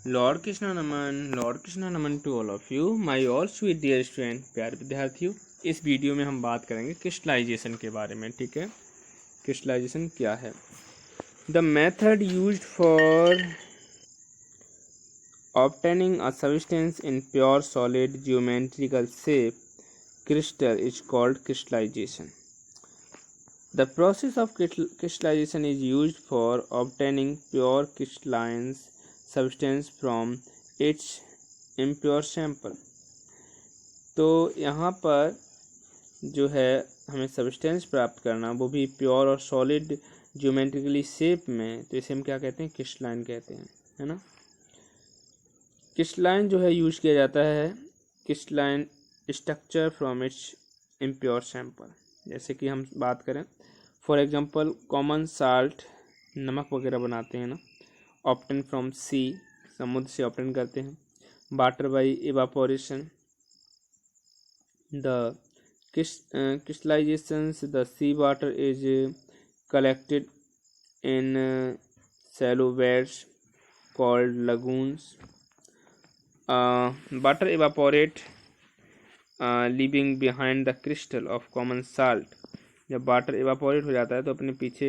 Lord Krishna नमन to all of you my all sweet dear student. प्यारे विद्यार्थियों, इस वीडियो में हम बात करेंगे क्रिस्टलाइजेशन के बारे में। ठीक है, क्रिस्टलाइजेशन क्या है? The method used for obtaining a substance in pure solid geometrical shape crystal is called crystallization. The process of crystallization is used for obtaining pure crystalline substance from its impure sample. तो यहाँ पर जो है हमें substance प्राप्त करना, वो भी प्योर और सॉलिड ज्योमेट्रिकली शेप में, तो इसे हम क्या कहते हैं? क्रिस्टलाइन कहते हैं, है ना। क्रिस्टलाइन जो है यूज किया जाता है crystalline structure from its impure sample. जैसे कि हम बात करें, फॉर एग्जांपल कॉमन साल्ट, नमक वगैरह बनाते हैं ना, ऑप्टेन फ्रॉम सी, समुद्र से ऑप्टेन करते हैं। Water by evaporation, the crystallizations, the sea water is collected in shallow beds called lagoons. Water evaporate leaving behind the crystal of common salt. जब वाटर evaporate हो जाता है तो अपने पीछे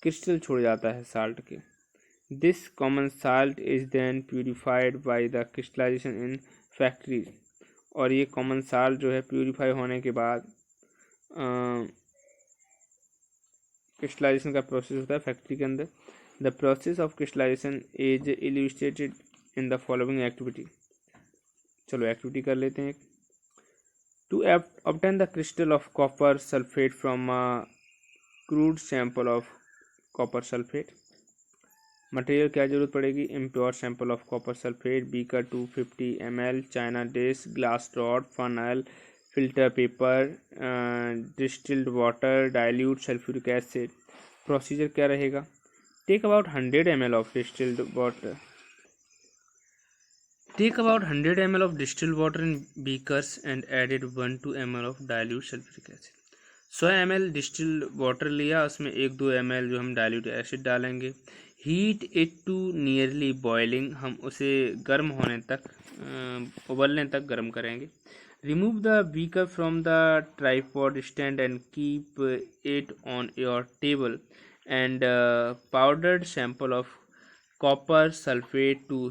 क्रिस्टल छोड़ जाता है साल्ट के। This common salt is then purified by the crystallization in factories. और ये कॉमन साल्ट जो है प्यूरिफाई होने के बाद क्रिस्टलाइजेशन का प्रोसेस होता है फैक्ट्री के अंदर। The process of crystallisation is illustrated in the following activity. चलो एक्टिविटी कर लेते हैं। To obtain the crystal of copper sulphate from a crude sample of copper sulphate. Material क्या जरूरत पड़ेगी? Impure sample of copper sulphate, beaker 250 ml, China dish, glass rod, funnel, filter paper, distilled water, dilute sulphuric acid. Procedure क्या रहेगा? Take about 100 ml of distilled water of distilled water in beakers and added 1-2 ml of dilute sulfuric acid. 100 ml distilled water लिया, उसमें 1-2 ml जो हम dilute acid डालेंगे। Heat it to nearly boiling, हम उसे गर्म होने तक, उबलने तक गर्म करेंगे। Remove the beaker from the tripod stand and keep it on your table and powdered sample of copper sulphate to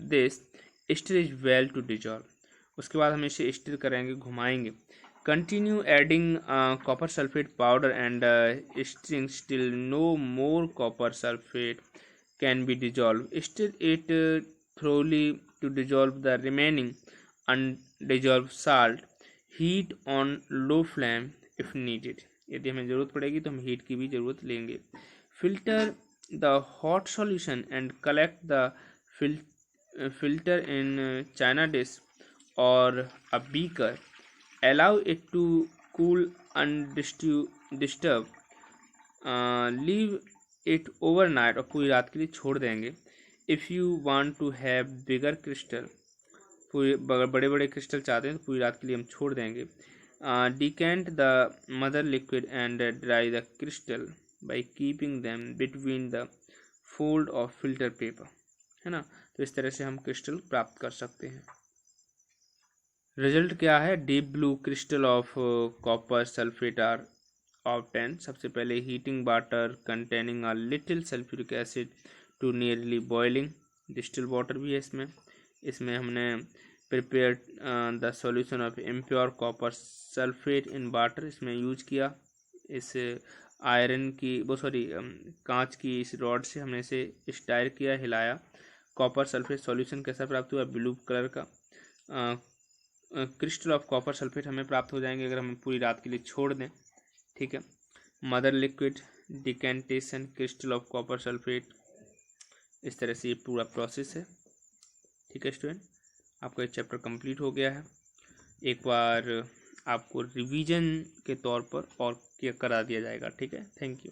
this stir is well to dissolve. उसके बाद हम इसे स्टिर करेंगे, घुमाएंगे। Continue adding copper sulphate powder and stirring still no more copper sulphate can be dissolve. Stir it thoroughly to dissolve the remaining undissolved salt. Heat on low flame if needed. यदि हमें ज़रूरत पड़ेगी तो हम heat की भी ज़रूरत लेंगे। Filter the hot solution and collect the filter in china dish or a beaker. Allow it to cool undisturbed. Leave it overnight, और पूरी रात के लिए छोड़ देंगे। If you want to have bigger crystal, पूरे बड़े बड़े क्रिस्टल चाहते हैं तो पूरी रात के लिए हम छोड़ देंगे। Decant the mother liquid and dry the crystal by keeping them between the fold of filter paper, है ना। तो इस तरह से हम क्रिस्टल प्राप्त कर सकते हैं। रिजल्ट क्या है? Deep blue crystal of copper sulphate are obtain. सबसे पहले heating water containing a little sulphuric acid to nearly boiling, distil water भी है इसमें हमने prepare the solution of impure copper sulphate in water, इसमें यूज किया। इस आयरन की कांच की इस रॉड से हमने इसे स्टायर किया, हिलाया। कॉपर सल्फेट सॉल्यूशन कैसा प्राप्त हुआ? ब्लू कलर का। क्रिस्टल ऑफ कॉपर सल्फेट हमें प्राप्त हो जाएंगे अगर हम पूरी रात के लिए छोड़ दें। ठीक है। Mother liquid, decantation, crystal of copper sulphate, इस तरह से ये पूरा प्रोसेस है। ठीक है स्टूडेंट, आपका ये चैप्टर कंप्लीट हो गया है। एक बार आपको रिवीजन के तौर पर और करा दिया जाएगा। ठीक है, थैंक यू।